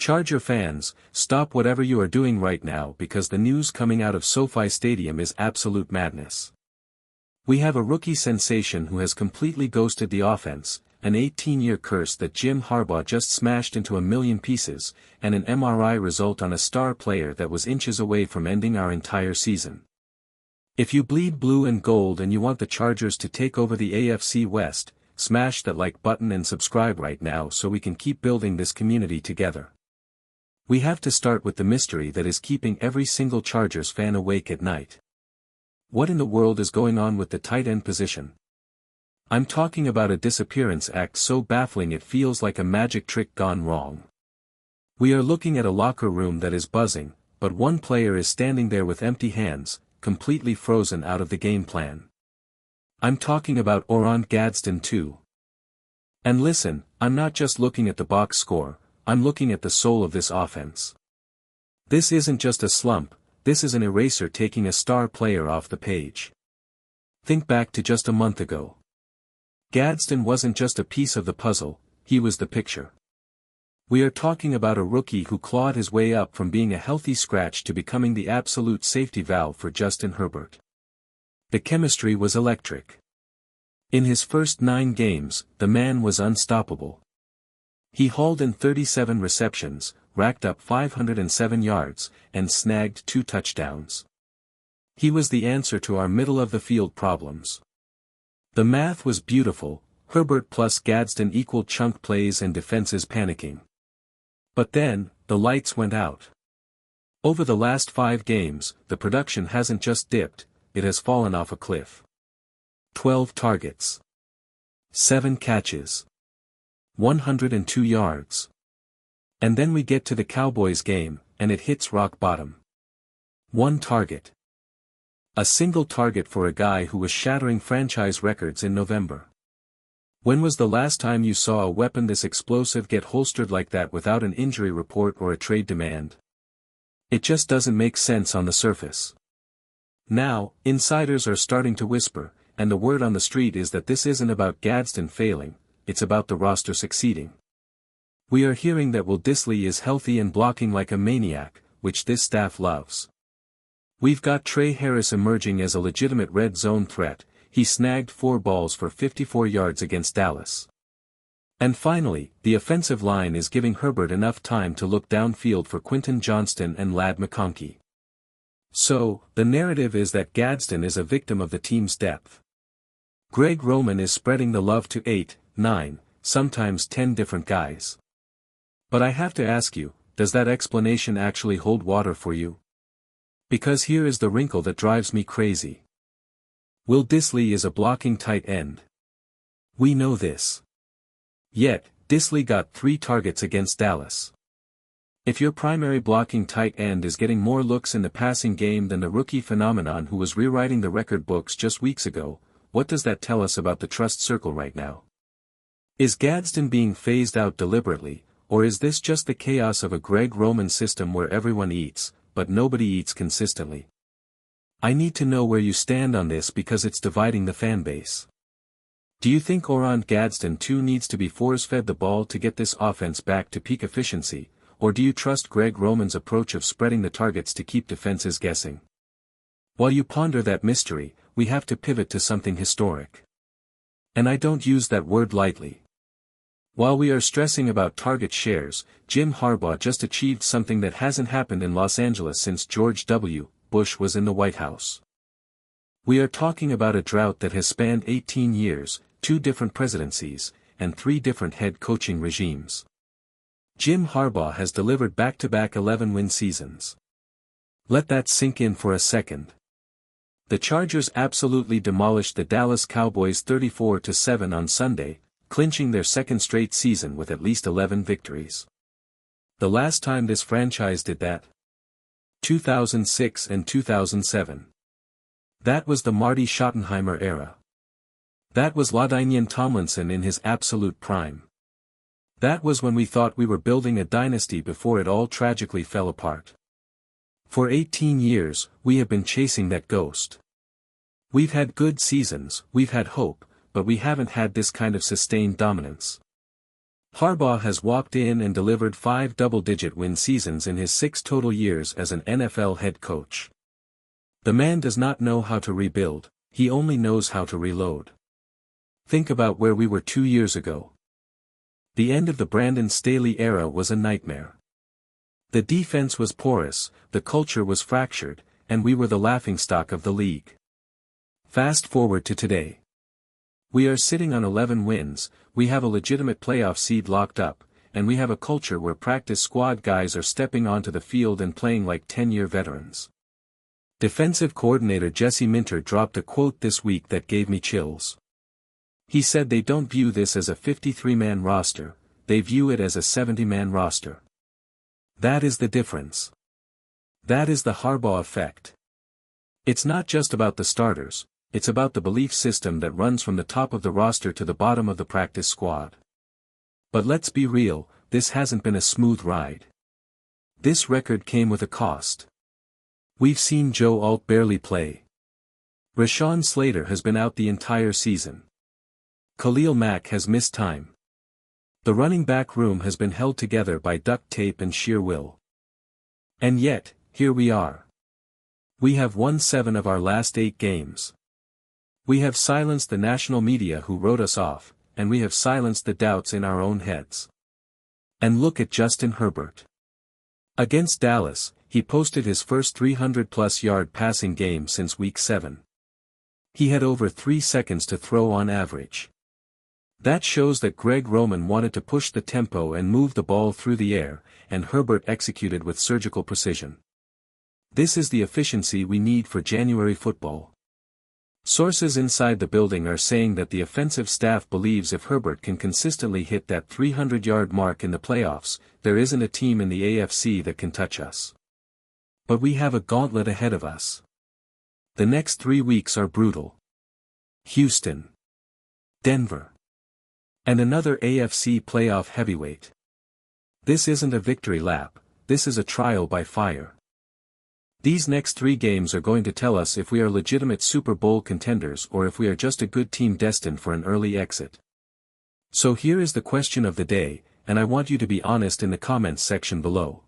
Charger fans, stop whatever you are doing right now because the news coming out of SoFi Stadium is absolute madness. We have a rookie sensation who has completely ghosted the offense, an 18-year curse that Jim Harbaugh just smashed into a million pieces, and an MRI result on a star player that was inches away from ending our entire season. If you bleed blue and gold and you want the Chargers to take over the AFC West, smash that like button and subscribe right now so we can keep building this community together. We have to start with the mystery that is keeping every single Chargers fan awake at night. What in the world is going on with the tight end position? I'm talking about a disappearance act so baffling it feels like a magic trick gone wrong. We are looking at a locker room that is buzzing, but one player is standing there with empty hands, completely frozen out of the game plan. I'm talking about Oronde Gadsden too. And listen, I'm not just looking at the box score, I'm looking at the soul of this offense. This isn't just a slump, this is an eraser taking a star player off the page. Think back to just a month ago. Gadsden wasn't just a piece of the puzzle, he was the picture. We are talking about a rookie who clawed his way up from being a healthy scratch to becoming the absolute safety valve for Justin Herbert. The chemistry was electric. In his first 9 games, the man was unstoppable. He hauled in 37 receptions, racked up 507 yards, and snagged 2 touchdowns. He was the answer to our middle-of-the-field problems. The math was beautiful, Herbert plus Gadsden equaled chunk plays and defenses panicking. But then, the lights went out. Over the last 5 games, the production hasn't just dipped, it has fallen off a cliff. 12 targets. 7 catches. 102 yards. And then we get to the Cowboys game, and it hits rock bottom. 1 target. A single target for a guy who was shattering franchise records in November. When was the last time you saw a weapon this explosive get holstered like that without an injury report or a trade demand? It just doesn't make sense on the surface. Now, insiders are starting to whisper, and the word on the street is that this isn't about Gadsden failing, it's about the roster succeeding. We are hearing that Will Dissly is healthy and blocking like a maniac, which this staff loves. We've got Trey Harris emerging as a legitimate red zone threat, he snagged 4 balls for 54 yards against Dallas. And finally, the offensive line is giving Herbert enough time to look downfield for Quentin Johnston and Ladd McConkey. So, the narrative is that Gadsden is a victim of the team's depth. Greg Roman is spreading the love to 8, 9, sometimes 10 different guys. But I have to ask you, does that explanation actually hold water for you? Because here is the wrinkle that drives me crazy. Will Dissly is a blocking tight end. We know this. Yet, Dissly got 3 targets against Dallas. If your primary blocking tight end is getting more looks in the passing game than the rookie phenomenon who was rewriting the record books just weeks ago, what does that tell us about the trust circle right now? Is Gadsden being phased out deliberately, or is this just the chaos of a Greg Roman system where everyone eats, but nobody eats consistently? I need to know where you stand on this because it's dividing the fanbase. Do you think Oronde Gadsden too needs to be force-fed the ball to get this offense back to peak efficiency, or do you trust Greg Roman's approach of spreading the targets to keep defenses guessing? While you ponder that mystery, we have to pivot to something historic. And I don't use that word lightly. While we are stressing about target shares, Jim Harbaugh just achieved something that hasn't happened in Los Angeles since George W. Bush was in the White House. We are talking about a drought that has spanned 18 years, 2 different presidencies, and 3 different head coaching regimes. Jim Harbaugh has delivered back-to-back 11-win seasons. Let that sink in for a second. The Chargers absolutely demolished the Dallas Cowboys 34-7 on Sunday, clinching their 2nd straight season with at least 11 victories. The last time this franchise did that? 2006 and 2007. That was the Marty Schottenheimer era. That was LaDainian Tomlinson in his absolute prime. That was when we thought we were building a dynasty before it all tragically fell apart. For 18 years, we have been chasing that ghost. We've had good seasons, we've had hope, but we haven't had this kind of sustained dominance. Harbaugh has walked in and delivered 5 double-digit win seasons in his 6 total years as an NFL head coach. The man does not know how to rebuild, he only knows how to reload. Think about where we were 2 years ago. The end of the Brandon Staley era was a nightmare. The defense was porous, the culture was fractured, and we were the laughingstock of the league. Fast forward to today. We are sitting on 11 wins, we have a legitimate playoff seed locked up, and we have a culture where practice squad guys are stepping onto the field and playing like 10-year veterans. Defensive coordinator Jesse Minter dropped a quote this week that gave me chills. He said they don't view this as a 53-man roster, they view it as a 70-man roster. That is the difference. That is the Harbaugh effect. It's not just about the starters, it's about the belief system that runs from the top of the roster to the bottom of the practice squad. But let's be real, this hasn't been a smooth ride. This record came with a cost. We've seen Joe Alt barely play. Rashawn Slater has been out the entire season. Khalil Mack has missed time. The running back room has been held together by duct tape and sheer will. And yet, here we are. We have won 7 of our last 8 games. We have silenced the national media who wrote us off, and we have silenced the doubts in our own heads. And look at Justin Herbert. Against Dallas, he posted his first 300-plus yard passing game since Week 7. He had over 3 seconds to throw on average. That shows that Greg Roman wanted to push the tempo and move the ball through the air, and Herbert executed with surgical precision. This is the efficiency we need for January football. Sources inside the building are saying that the offensive staff believes if Herbert can consistently hit that 300-yard mark in the playoffs, there isn't a team in the AFC that can touch us. But we have a gauntlet ahead of us. The next 3 weeks are brutal. Houston. Denver. And another AFC playoff heavyweight. This isn't a victory lap, this is a trial by fire. These next 3 games are going to tell us if we are legitimate Super Bowl contenders or if we are just a good team destined for an early exit. So here is the question of the day, and I want you to be honest in the comments section below.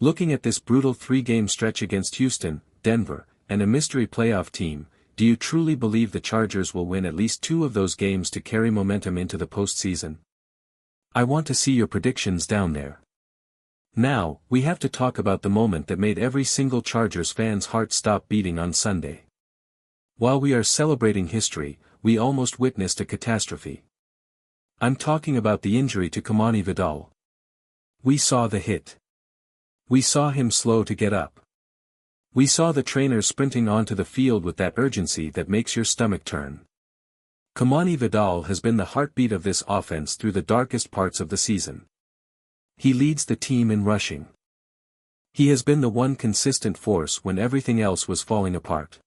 Looking at this brutal 3-game stretch against Houston, Denver, and a mystery playoff team, do you truly believe the Chargers will win at least 2 of those games to carry momentum into the postseason? I want to see your predictions down there. Now, we have to talk about the moment that made every single Chargers fan's heart stop beating on Sunday. While we are celebrating history, we almost witnessed a catastrophe. I'm talking about the injury to Kimani Vidal. We saw the hit. We saw him slow to get up. We saw the trainer sprinting onto the field with that urgency that makes your stomach turn. Kimani Vidal has been the heartbeat of this offense through the darkest parts of the season. He leads the team in rushing. He has been the one consistent force when everything else was falling apart.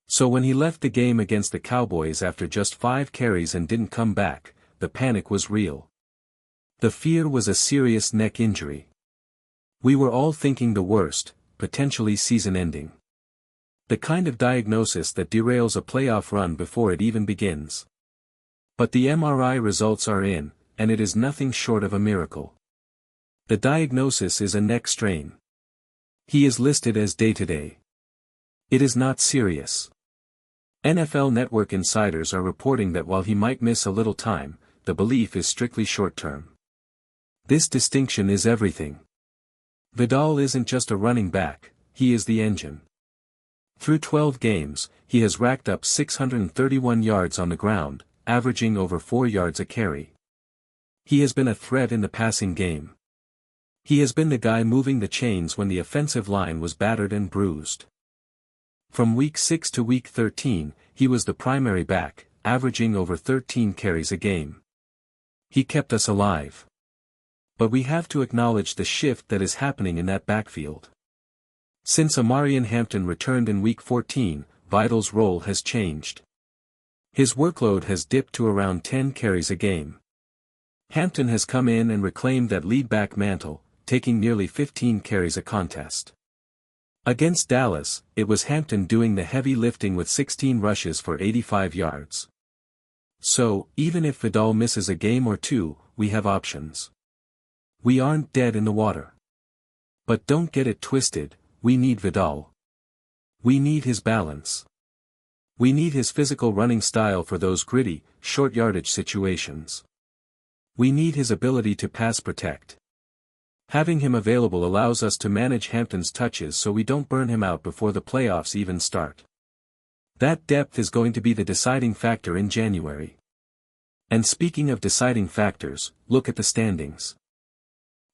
So when he left the game against the Cowboys after just 5 carries and didn't come back, the panic was real. The fear was a serious neck injury. We were all thinking the worst, potentially season-ending. The kind of diagnosis that derails a playoff run before it even begins. But the MRI results are in, and it is nothing short of a miracle. The diagnosis is a neck strain. He is listed as day-to-day. It is not serious. NFL Network insiders are reporting that while he might miss a little time, the belief is strictly short-term. This distinction is everything. Vidal isn't just a running back, he is the engine. Through 12 games, he has racked up 631 yards on the ground, averaging over 4 yards a carry. He has been a threat in the passing game. He has been the guy moving the chains when the offensive line was battered and bruised. From Week 6 to Week 13, he was the primary back, averaging over 13 carries a game. He kept us alive. But we have to acknowledge the shift that is happening in that backfield. Since Amarian Hampton returned in Week 14, Vidal's role has changed. His workload has dipped to around 10 carries a game. Hampton has come in and reclaimed that lead back mantle, taking nearly 15 carries a contest. Against Dallas, it was Hampton doing the heavy lifting with 16 rushes for 85 yards. So, even if Vidal misses a game or two, we have options. We aren't dead in the water. But don't get it twisted, we need Vidal. We need his balance. We need his physical running style for those gritty, short yardage situations. We need his ability to pass protect. Having him available allows us to manage Hampton's touches so we don't burn him out before the playoffs even start. That depth is going to be the deciding factor in January. And speaking of deciding factors, look at the standings.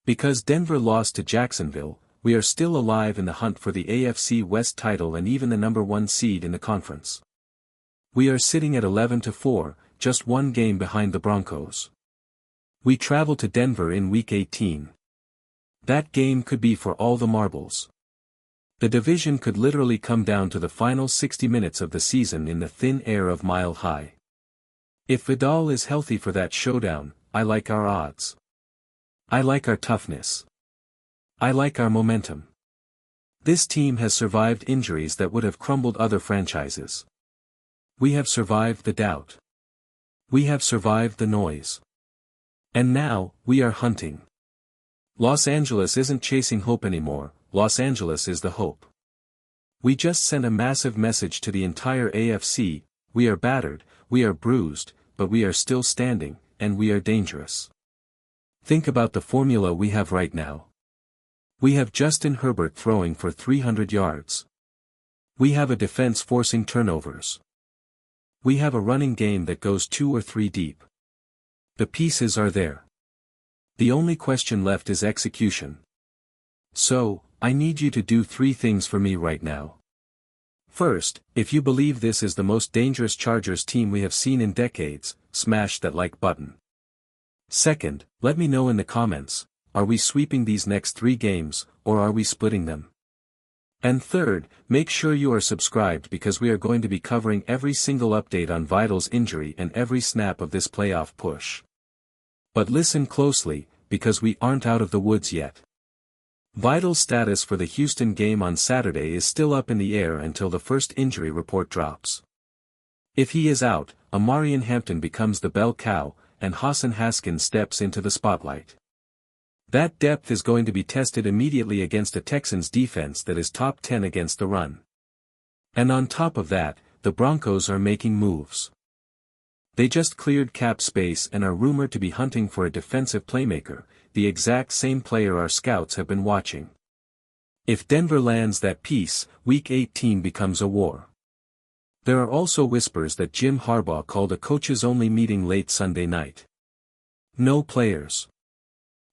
Because Denver lost to Jacksonville, we are still alive in the hunt for the AFC West title and even the number 1 seed in the conference. We are sitting at 11-4, just one game behind the Broncos. We travel to Denver in Week 18. That game could be for all the marbles. The division could literally come down to the final 60 minutes of the season in the thin air of Mile High. If Vidal is healthy for that showdown, I like our odds. I like our toughness. I like our momentum. This team has survived injuries that would have crumbled other franchises. We have survived the doubt. We have survived the noise. And now, we are hunting. Los Angeles isn't chasing hope anymore, Los Angeles is the hope. We just sent a massive message to the entire AFC, we are battered, we are bruised, but we are still standing, and we are dangerous. Think about the formula we have right now. We have Justin Herbert throwing for 300 yards. We have a defense forcing turnovers. We have a running game that goes 2 or 3 deep. The pieces are there. The only question left is execution. So, I need you to do 3 things for me right now. First, if you believe this is the most dangerous Chargers team we have seen in decades, smash that like button. Second, let me know in the comments, are we sweeping these next 3 games, or are we splitting them? And third, make sure you are subscribed because we are going to be covering every single update on Vidal's injury and every snap of this playoff push. But listen closely, because we aren't out of the woods yet. Vidal's status for the Houston game on Saturday is still up in the air until the first injury report drops. If he is out, Amarian Hampton becomes the bell cow, and Hassan Haskins steps into the spotlight. That depth is going to be tested immediately against a Texans defense that is top 10 against the run. And on top of that, the Broncos are making moves. They just cleared cap space and are rumored to be hunting for a defensive playmaker, the exact same player our scouts have been watching. If Denver lands that piece, Week 18 becomes a war. There are also whispers that Jim Harbaugh called a coaches-only meeting late Sunday night. No players.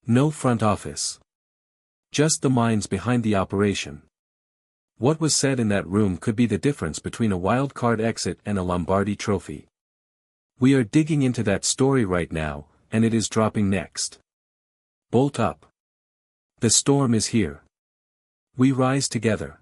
No front office. Just the minds behind the operation. What was said in that room could be the difference between a wild card exit and a Lombardi trophy. We are digging into that story right now, and it is dropping next. Bolt up. The storm is here. We rise together.